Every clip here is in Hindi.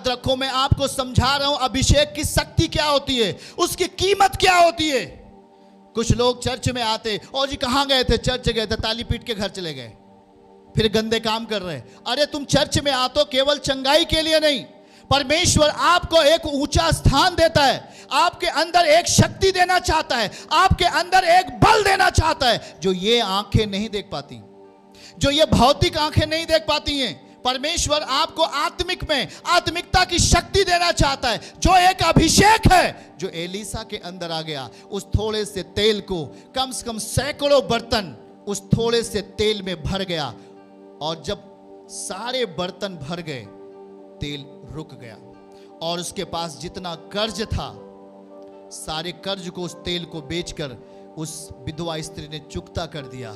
याद रखो, मैं आपको समझा रहा हूं अभिषेक की शक्ति क्या होती है, उसकी कीमत क्या होती है। कुछ लोग चर्च में आते, और जी कहां गए थे, चर्च गए थे, ताली पीट के घर चले गए, फिर गंदे काम कर रहे। अरे तुम चर्च में आते हो केवल चंगाई के लिए नहीं, परमेश्वर आपको एक ऊंचा स्थान देता है, आपके अंदर एक शक्ति देना चाहता है, आपके अंदर एक बल देना चाहता है जो ये आंखें नहीं देख पाती, जो ये भौतिक आंखें नहीं देख पाती हैं। परमेश्वर आपको आत्मिक में आत्मिकता की शक्ति देना चाहता है, जो एक अभिषेक है जो एलीसा के अंदर आ गया। उस थोड़े से तेल को कम से कम सैकड़ों बर्तन उस थोड़े से तेल में भर गया, और जब सारे बर्तन भर गए तेल रुक गया, और उसके पास जितना कर्ज था सारे कर्ज को, उस तेल को बेचकर उस विधवा स्त्री ने चुकता कर दिया,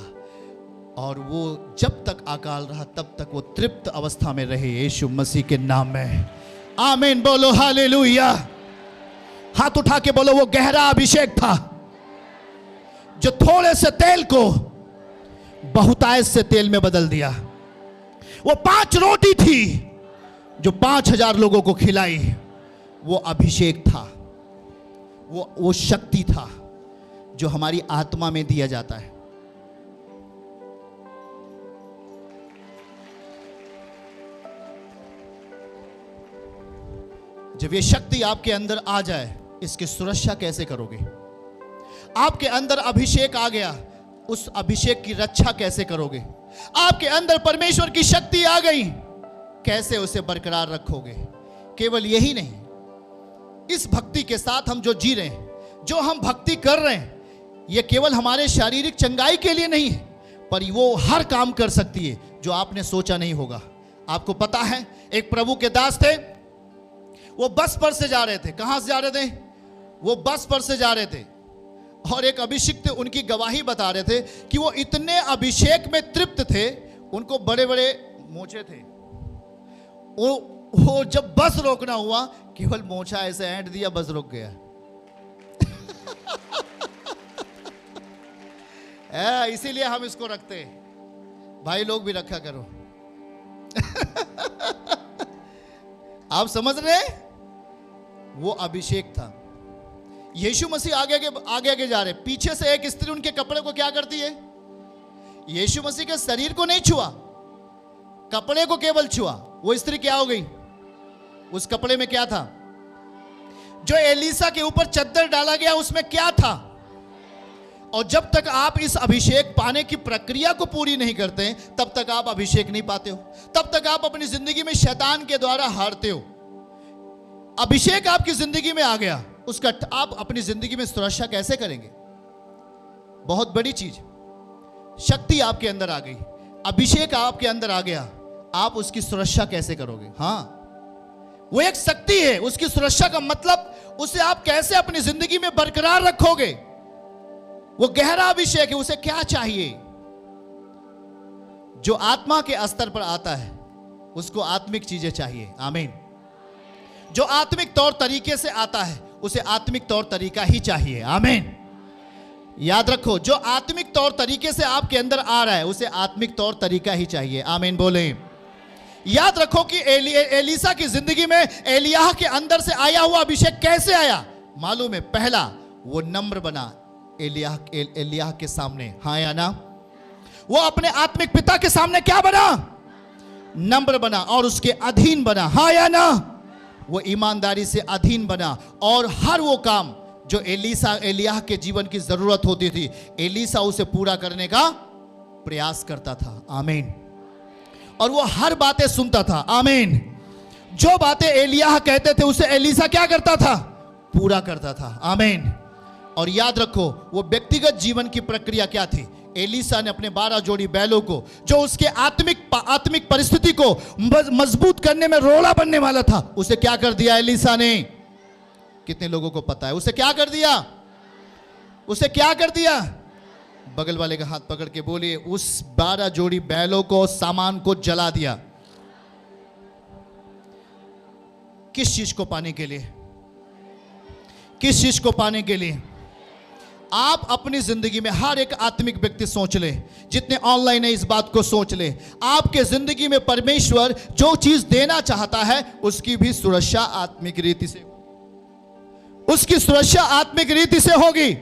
और वो जब तक अकाल रहा तब तक वो तृप्त अवस्था में रहे, यीशु मसीह के नाम में। आमीन बोलो, हालेलुया। हाथ उठा के बोलो, वो गहरा अभिषेक था जो थोड़े से तेल को बहुतायत से तेल में बदल दिया। वो 5 रोटी थी जो 5000 लोगों को खिलाई, वो अभिषेक था, वो शक्ति था जो हमारी आत्मा में दिया जाता है। जब ये शक्ति आपके अंदर आ जाए, इसकी सुरक्षा कैसे करोगे? आपके अंदर अभिषेक आ गया, उस अभिषेक की रक्षा कैसे करोगे? आपके अंदर परमेश्वर की शक्ति आ गई, कैसे उसे बरकरार रखोगे? केवल यही नहीं, इस भक्ति के साथ हम जो जी रहे हैं, जो हम भक्ति कर रहे हैं, यह केवल हमारे शारीरिक चंगाई के लिए नहीं है, पर वो हर काम कर सकती है जो आपने सोचा नहीं होगा। आपको पता है, एक प्रभु के दास थे, वो बस पर से जा रहे थे। कहां से जा रहे थे? वो बस पर से जा रहे थे, और एक अभिषिक्त उनकी गवाही बता रहे थे कि वो इतने अभिषेक में तृप्त थे, उनको बड़े बड़े मोछे थे। वो जब बस रोकना हुआ, केवल मोछा ऐसे ऐंठ दिया, बस रुक गया। इसीलिए हम इसको रखते हैं। भाई लोग भी रखा करो। आप समझ रहे? वो अभिषेक था। यीशु मसीह आगे आगे जा रहे, पीछे से एक स्त्री उनके कपड़े को क्या करती है? यीशु मसीह के शरीर को नहीं छुआ, कपड़े को केवल छुआ। वो स्त्री क्या हो गई? उस कपड़े में क्या था? जो एलीसा के ऊपर चद्दर डाला गया उसमें क्या था? और जब तक आप इस अभिषेक पाने की प्रक्रिया को पूरी नहीं करते, तब तक आप अभिषेक नहीं पाते हो, तब तक आप अपनी जिंदगी में शैतान के द्वारा हारते हो। अभिषेक आपकी जिंदगी में आ गया, उसका आप अपनी जिंदगी में सुरक्षा कैसे करेंगे? बहुत बड़ी चीज, शक्ति आपके अंदर आ गई, अभिषेक आपके अंदर आ गया, आप उसकी सुरक्षा कैसे करोगे? हाँ, वो एक शक्ति है, उसकी सुरक्षा का मतलब उसे आप कैसे अपनी जिंदगी में बरकरार रखोगे? वो गहरा अभिषेक है, उसे क्या चाहिए? जो आत्मा के स्तर पर आता है उसको आत्मिक चीजें चाहिए। आमीन। जो आत्मिक तौर तरीके से आता है उसे आत्मिक तौर तरीका ही चाहिए। आमीन। याद रखो, जो आत्मिक तौर तरीके से आपके अंदर आ रहा है उसे आत्मिक तौर तरीका ही चाहिए। आमीन बोले। याद रखो कि एलीसा की जिंदगी में एलियाह के अंदर से आया हुआ अभिषेक कैसे आया? मालूम है, पहला वो नम्र बना एलियाह के सामने। हाँ या ना? वो अपने आत्मिक पिता के सामने क्या बना? नम्र बना और उसके अधीन बना। हाँ या ना? वो ईमानदारी से अधीन बना, और हर वो काम जो एलियाह के जीवन की जरूरत होती थी, एलीसा उसे पूरा करने का प्रयास करता था। आमीन। और वो हर बातें सुनता था। आमीन। जो बातें एलियाह कहते थे उसे एलीसा क्या करता था? पूरा करता था। आमीन। और याद रखो, वो व्यक्तिगत जीवन की प्रक्रिया क्या थी? एलीसा ने अपने 12 जोड़ी बैलों को, जो उसके आत्मिक परिस्थिति को मजबूत करने में रोड़ा बनने वाला था, उसे क्या कर दिया एलीसा ने? कितने लोगों को पता है उसे क्या कर दिया? उसे क्या कर दिया? बगल वाले का हाथ पकड़ के बोलिए, उस 12 जोड़ी बैलों को, सामान को जला दिया। किस चीज को पाने के लिए? किस चीज को पाने के लिए? आप अपनी जिंदगी में हर एक आत्मिक व्यक्ति सोच ले, जितने ऑनलाइन है इस बात को सोच ले, आपके जिंदगी में परमेश्वर जो चीज देना चाहता है उसकी भी सुरक्षा आत्मिक रीति से, उसकी सुरक्षा आत्मिक रीति से होगी।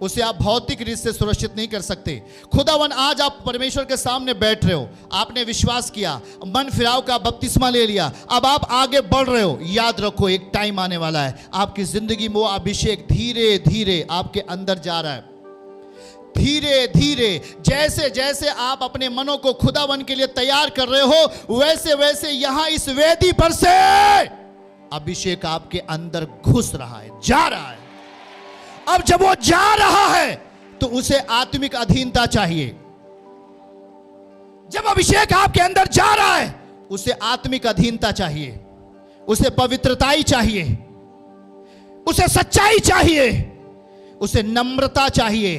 उसे आप भौतिक रीति से सुरक्षित नहीं कर सकते। खुदावन आज आप परमेश्वर के सामने बैठ रहे हो, आपने विश्वास किया, मन फिराव का बपतिस्मा ले लिया, अब आप आगे बढ़ रहे हो। याद रखो एक टाइम आने वाला है, आपकी जिंदगी में वो अभिषेक धीरे धीरे आपके अंदर जा रहा है। धीरे धीरे जैसे जैसे आप अपने मनों को खुदावन के लिए तैयार कर रहे हो, वैसे वैसे यहां इस वेदी पर से अभिषेक आपके अंदर घुस रहा है, जा रहा है। अब जब वो जा रहा है तो उसे आत्मिक अधीनता चाहिए। जब अभिषेक आपके अंदर जा रहा है उसे आत्मिक अधीनता चाहिए, उसे पवित्रताई चाहिए, उसे सच्चाई चाहिए, उसे नम्रता चाहिए।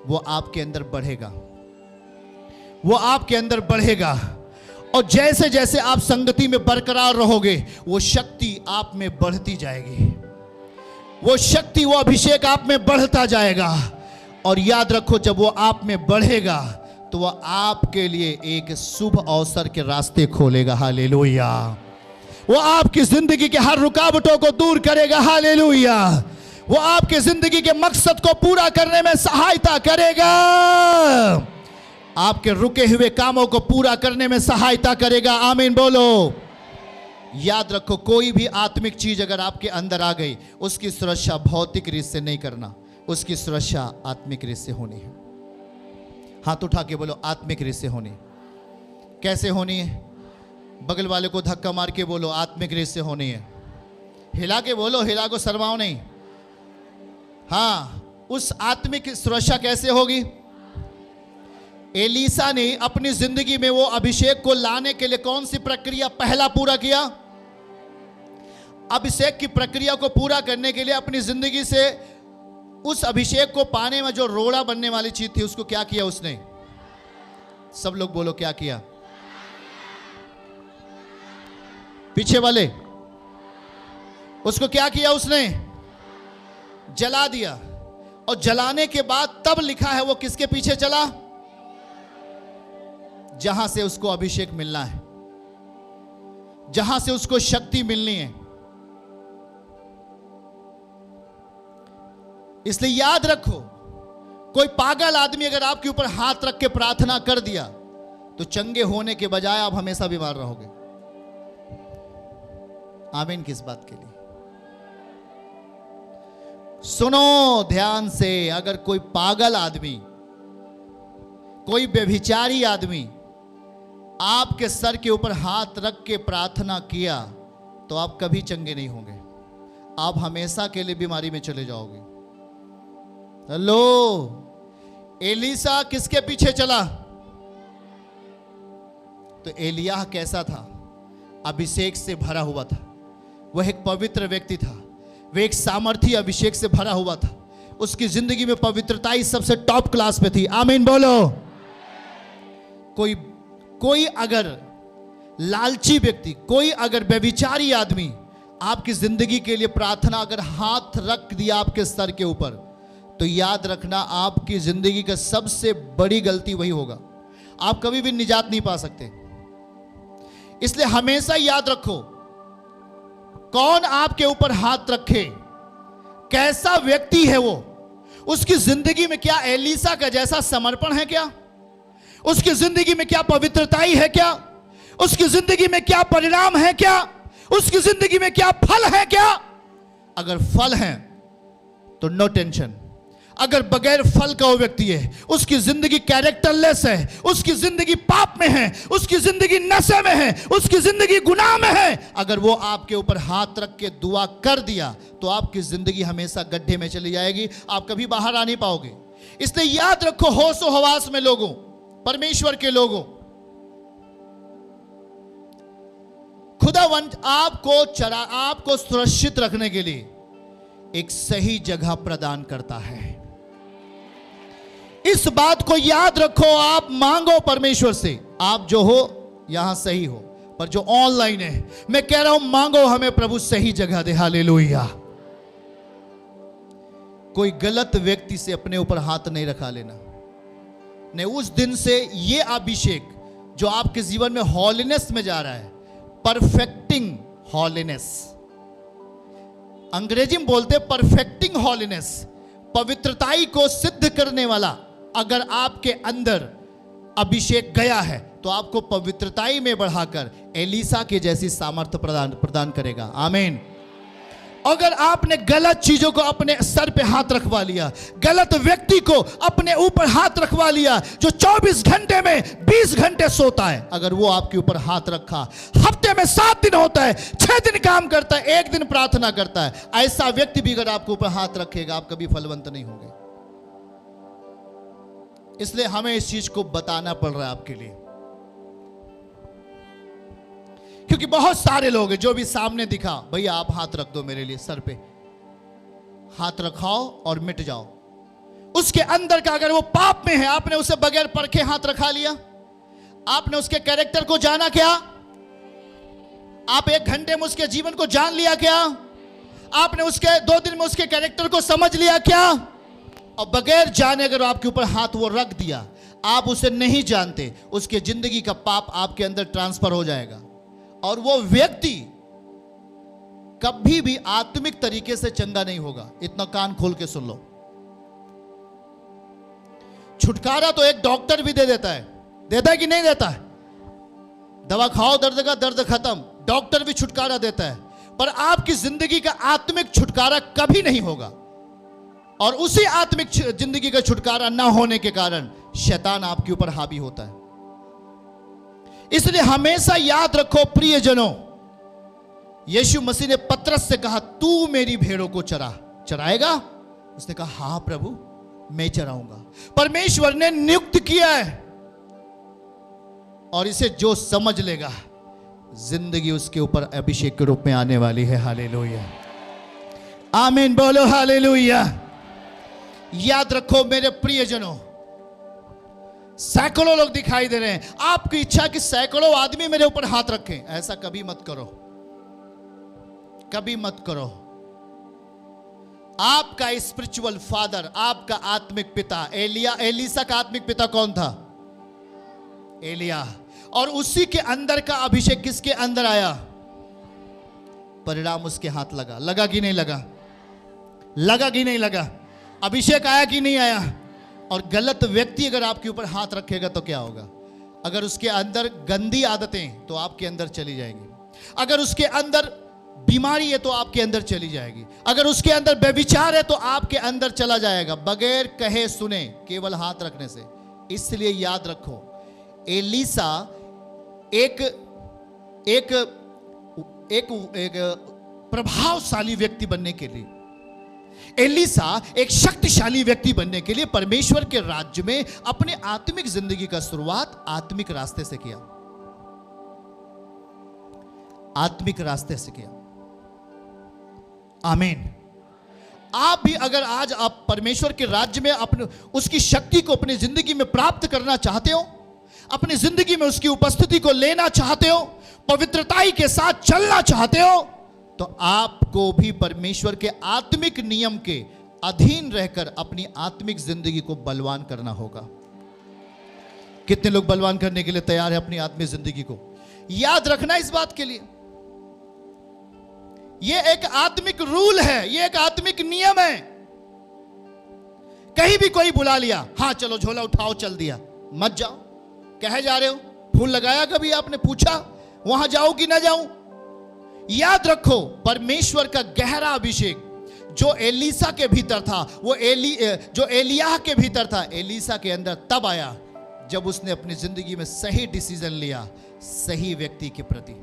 वो आपके अंदर बढ़ेगा, वो आपके अंदर बढ़ेगा। और जैसे जैसे आप संगति में बरकरार रहोगे वो शक्ति आप में बढ़ती जाएगी, वो शक्ति, वो अभिषेक आप में बढ़ता जाएगा। और याद रखो जब वो आप में बढ़ेगा तो वह आपके लिए एक शुभ अवसर के रास्ते खोलेगा। हालेलुया। वो आपकी जिंदगी के हर रुकावटों को दूर करेगा। हालेलुया। वो आपके जिंदगी के मकसद को पूरा करने में सहायता करेगा, आपके रुके हुए कामों को पूरा करने में सहायता करेगा। आमीन बोलो। याद रखो कोई भी आत्मिक चीज अगर आपके अंदर आ गई उसकी सुरक्षा भौतिक रीत से नहीं करना, उसकी सुरक्षा आत्मिक रीत से होनी है। हाथ उठा के बोलो आत्मिक रीत से होनी। कैसे होनी है? बगल वाले को धक्का मार के बोलो आत्मिक रीत से होनी है। हिला के बोलो, हिला को शर्माओ नहीं। हाँ, उस आत्मिक सुरक्षा कैसे होगी? एलीसा ने अपनी जिंदगी में वो अभिषेक को लाने के लिए कौन सी प्रक्रिया पहला पूरा किया? अभिषेक की प्रक्रिया को पूरा करने के लिए अपनी जिंदगी से उस अभिषेक को पाने में जो रोड़ा बनने वाली चीज थी उसको क्या किया उसने? सब लोग बोलो क्या किया? पीछे वाले, उसको क्या किया उसने? जला दिया। और जलाने के बाद तब लिखा है वो किसके पीछे चला? जहां से उसको अभिषेक मिलना है, जहां से उसको शक्ति मिलनी है। इसलिए याद रखो, कोई पागल आदमी अगर आपके ऊपर हाथ रख के प्रार्थना कर दिया तो चंगे होने के बजाय आप हमेशा बीमार रहोगे। आमीन। किस बात के लिए? सुनो ध्यान से, अगर कोई पागल आदमी, कोई व्यभिचारी आदमी आपके सर के ऊपर हाथ रख के प्रार्थना किया तो आप कभी चंगे नहीं होंगे, आप हमेशा के लिए बीमारी में चले जाओगे। हेलो, एलीसा किसके पीछे चला? तो एलिय्याह कैसा था? अभिषेक से भरा हुआ था। वह एक पवित्र व्यक्ति था, वह एक सामर्थी अभिषेक से भरा हुआ था। उसकी जिंदगी में पवित्रता ही सबसे टॉप क्लास पे थी। आमीन बोलो। कोई अगर लालची व्यक्ति, कोई अगर व्यभिचारी आदमी आपकी जिंदगी के लिए प्रार्थना अगर हाथ रख दिया आपके सर के ऊपर, तो याद रखना आपकी जिंदगी का सबसे बड़ी गलती वही होगा। आप कभी भी निजात नहीं पा सकते। इसलिए हमेशा याद रखो, कौन आपके ऊपर हाथ रखे, कैसा व्यक्ति है वो, उसकी जिंदगी में क्या एलीसा का जैसा समर्पण है क्या? उसकी जिंदगी में क्या पवित्रताई है क्या? उसकी जिंदगी में क्या परिणाम है क्या? उसकी जिंदगी में क्या फल है क्या? अगर फल है तो नो टेंशन। अगर बगैर फल का वो व्यक्ति है, उसकी जिंदगी कैरेक्टरलेस है, उसकी जिंदगी पाप में है, उसकी जिंदगी नशे में है, उसकी जिंदगी गुनाह में है, अगर वो आपके ऊपर हाथ रख के दुआ कर दिया तो आपकी जिंदगी हमेशा गड्ढे में चली जाएगी, आप कभी बाहर आ नहीं पाओगे। इसलिए याद रखो, होशो हवास में लोगों, परमेश्वर के लोगों, खुदावंत आपको सुरक्षित रखने के लिए एक सही जगह प्रदान करता है। इस बात को याद रखो। आप मांगो परमेश्वर से, आप जो हो यहां सही हो, पर जो ऑनलाइन है मैं कह रहा हूं मांगो, हमें प्रभु सही जगह दे। हालेलुया। कोई गलत व्यक्ति से अपने ऊपर हाथ नहीं रखा लेना। नहीं, उस दिन से ये अभिषेक जो आपके जीवन में हॉलीनेस में जा रहा है, परफेक्टिंग हॉलीनेस, अंग्रेजी में बोलते हैं परफेक्टिंग हॉलीनेस, पवित्रताई को सिद्ध करने वाला अगर आपके अंदर अभिषेक गया है तो आपको पवित्रताई में बढ़ाकर एलीसा के जैसी सामर्थ्य प्रदान करेगा। आमीन। अगर आपने गलत चीजों को अपने सर पे हाथ रखवा लिया, गलत व्यक्ति को अपने ऊपर हाथ रखवा लिया जो 24 घंटे में 20 घंटे सोता है, अगर वो आपके ऊपर हाथ रखा, हफ्ते में 7 दिन होता है, 6 दिन काम करता है, 1 दिन प्रार्थना करता है, ऐसा व्यक्ति भी अगर आपके ऊपर हाथ रखेगा, आप कभी फलवंत नहीं होंगे। इसलिए हमें इस चीज को बताना पड़ रहा है आपके लिए, क्योंकि बहुत सारे लोग हैं जो भी सामने दिखा, भैया आप हाथ रख दो मेरे लिए, सर पे हाथ रखाओ और मिट जाओ। उसके अंदर का अगर वो पाप में है, आपने उसे बगैर परखे हाथ रखा लिया, आपने उसके कैरेक्टर को जाना क्या? आप 1 घंटे में उसके जीवन को जान लिया क्या? आपने उसके 2 दिन में उसके कैरेक्टर को समझ लिया क्या? और बगैर जाने अगर आपके ऊपर हाथ वो रख दिया, आप उसे नहीं जानते, उसके जिंदगी का पाप आपके अंदर ट्रांसफर हो जाएगा और वो व्यक्ति कभी भी आत्मिक तरीके से चंगा नहीं होगा। इतना कान खोल के सुन लो। छुटकारा तो एक डॉक्टर भी दे देता है कि नहीं देता है? दवा खाओ दर्द का, दर्द खत्म, डॉक्टर भी छुटकारा देता है, पर आपकी जिंदगी का आत्मिक छुटकारा कभी नहीं होगा। और उसी आत्मिक जिंदगी का छुटकारा ना होने के कारण शैतान आपके ऊपर हावी होता है। इसलिए हमेशा याद रखो प्रियजनों, यीशु मसीह ने पतरस से कहा, तू मेरी भेड़ों को चराएगा? उसने कहा, हां प्रभु मैं चराऊंगा। परमेश्वर ने नियुक्त किया है और इसे जो समझ लेगा, जिंदगी उसके ऊपर अभिषेक के रूप में आने वाली है। हालेलुया, आमीन, बोलो हालेलुया। याद रखो मेरे प्रियजनों, सैकड़ों लोग दिखाई दे रहे हैं, आपकी इच्छा कि सैकड़ों आदमी मेरे ऊपर हाथ रखें, ऐसा कभी मत करो, कभी मत करो। आपका स्पिरिचुअल फादर, आपका आत्मिक पिता एलीसा का आत्मिक पिता कौन था? एलिया। और उसी के अंदर का अभिषेक किसके अंदर आया? परिणाम उसके हाथ लगा कि नहीं लगा? लगा कि नहीं लगा? अभिषेक आया कि नहीं आया? और गलत व्यक्ति अगर आपके ऊपर हाथ रखेगा तो क्या होगा? अगर उसके अंदर गंदी आदतें तो आपके अंदर चली जाएंगी, अगर उसके अंदर बीमारी है तो आपके अंदर चली जाएगी, अगर उसके अंदर व्यभिचार है तो आपके अंदर चला जाएगा, बगैर कहे सुने, केवल हाथ रखने से। इसलिए याद रखो, एलीसा एक एक एक एक प्रभावशाली व्यक्ति बनने के लिए, एलीसा एक शक्तिशाली व्यक्ति बनने के लिए परमेश्वर के राज्य में अपने आत्मिक जिंदगी का शुरुआत आत्मिक रास्ते से किया, आत्मिक रास्ते से किया। आमीन। आप भी अगर आज आप परमेश्वर के राज्य में अपने उसकी शक्ति को अपनी जिंदगी में प्राप्त करना चाहते हो, अपनी जिंदगी में उसकी उपस्थिति को लेना चाहते हो, पवित्रताई के साथ चलना चाहते हो, तो आपको भी परमेश्वर के आत्मिक नियम के अधीन रहकर अपनी आत्मिक जिंदगी को बलवान करना होगा। कितने लोग बलवान करने के लिए तैयार हैं अपनी आत्मिक जिंदगी को? याद रखना इस बात के लिए, यह एक आत्मिक रूल है, यह एक आत्मिक नियम है। कहीं भी कोई बुला लिया, हाँ चलो झोला उठाओ चल दिया, मत जाओ। कहे जा रहे हो? फूल लगाया कभी आपने पूछा वहां जाऊं कि ना जाऊं? याद रखो, परमेश्वर का गहरा अभिषेक जो एलीसा के भीतर था, वो जो एलियाह के भीतर था, एलीसा के अंदर तब आया जब उसने अपनी जिंदगी में सही डिसीजन लिया, सही व्यक्ति के प्रति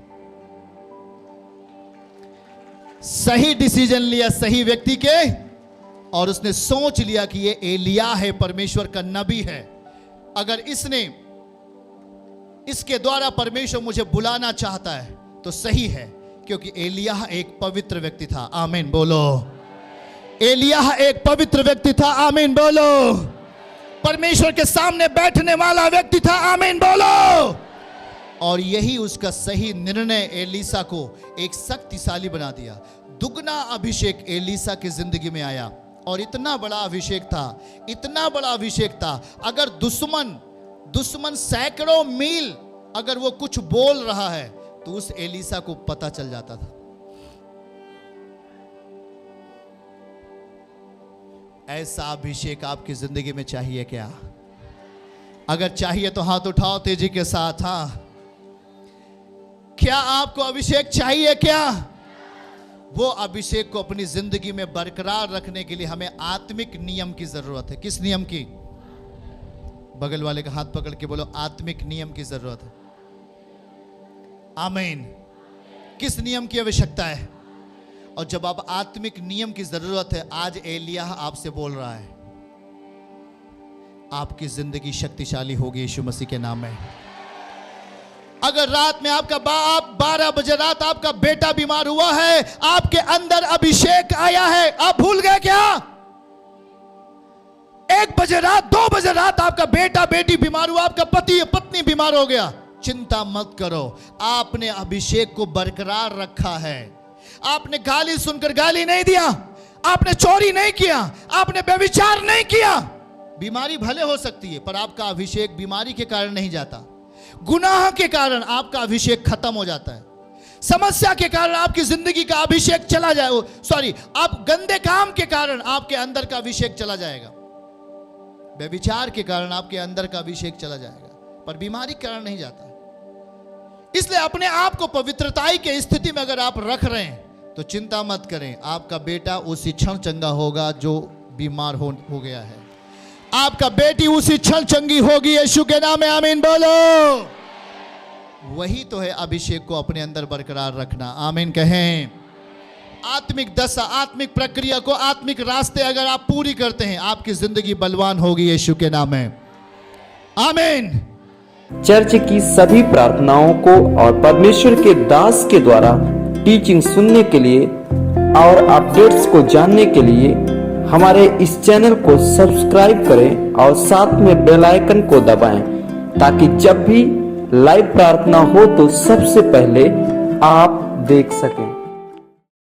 सही डिसीजन लिया, सही व्यक्ति के, और उसने सोच लिया कि ये एलिय्याह है, परमेश्वर का नबी है। अगर इसके द्वारा परमेश्वर मुझे बुलाना चाहता है तो सही है, क्योंकि एलिय्याह एक पवित्र व्यक्ति था। आमीन बोलो। एलिय्याह एक पवित्र व्यक्ति था। आमीन बोलो। परमेश्वर के सामने बैठने वाला व्यक्ति था। आमीन बोलो। और यही उसका सही निर्णय एलीसा को एक शक्तिशाली बना दिया। दुगना अभिषेक एलीसा की जिंदगी में आया। और इतना बड़ा अभिषेक था, इतना बड़ा अभिषेक था, अगर दुश्मन सैकड़ों मील अगर वो कुछ बोल रहा है तो उस एलीसा को पता चल जाता था। ऐसा अभिषेक आपकी जिंदगी में चाहिए क्या? अगर चाहिए तो हाथ उठाओ तेजी के साथ। हाँ, क्या आपको अभिषेक चाहिए क्या? वो अभिषेक को अपनी जिंदगी में बरकरार रखने के लिए हमें आत्मिक नियम की जरूरत है। किस नियम की? बगल वाले का हाथ पकड़ के बोलो, आत्मिक नियम की जरूरत है। आमीन। किस नियम की आवश्यकता है? और जब आप आत्मिक नियम की जरूरत है, आज एलिय्याह आपसे बोल रहा है, आपकी जिंदगी शक्तिशाली होगी यीशु मसीह के नाम में। अगर रात में आपका 12 बजे रात आपका बेटा बीमार हुआ है, आपके अंदर अभिषेक आया है, आप भूल गए क्या? 1 बजे रात, 2 बजे रात आपका बेटा बेटी बीमार हुआ, आपका पति पत्नी बीमार हो गया, चिंता मत करो, आपने अभिषेक को बरकरार रखा है। आपने गाली सुनकर गाली नहीं दिया, आपने चोरी नहीं किया, आपने व्यभिचार नहीं किया। बीमारी भले हो सकती है पर आपका अभिषेक बीमारी के कारण नहीं जाता। गुनाह के कारण आपका अभिषेक खत्म हो जाता है। समस्या के कारण आपकी जिंदगी का अभिषेक चला जाए, आप गंदे काम के कारण आपके अंदर का अभिषेक चला जाएगा। व्यभिचार के कारण आपके अंदर का अभिषेक चला जाएगा, पर बीमारी के कारण नहीं जाता। इसलिए अपने आप को पवित्रताई के स्थिति में अगर आप रख रहे हैं तो चिंता मत करें, आपका बेटा उसी क्षण चंगा होगा जो बीमार हो गया है। आपका बेटी उसी क्षण चंगी होगी यीशु के नाम में। आमीन बोलो। वही तो है अभिषेक को अपने अंदर बरकरार रखना। आमीन कहें। आत्मिक दशा, आत्मिक प्रक्रिया को, आत्मिक रास्ते अगर आप पूरी करते हैं, आपकी जिंदगी बलवान होगी यीशु के नाम में। आमीन। चर्च की सभी प्रार्थनाओं को और परमेश्वर के दास के द्वारा टीचिंग सुनने के लिए और अपडेट्स को जानने के लिए हमारे इस चैनल को सब्सक्राइब करें और साथ में बेल आइकन को दबाएं, ताकि जब भी लाइव प्रार्थना हो तो सबसे पहले आप देख सकें।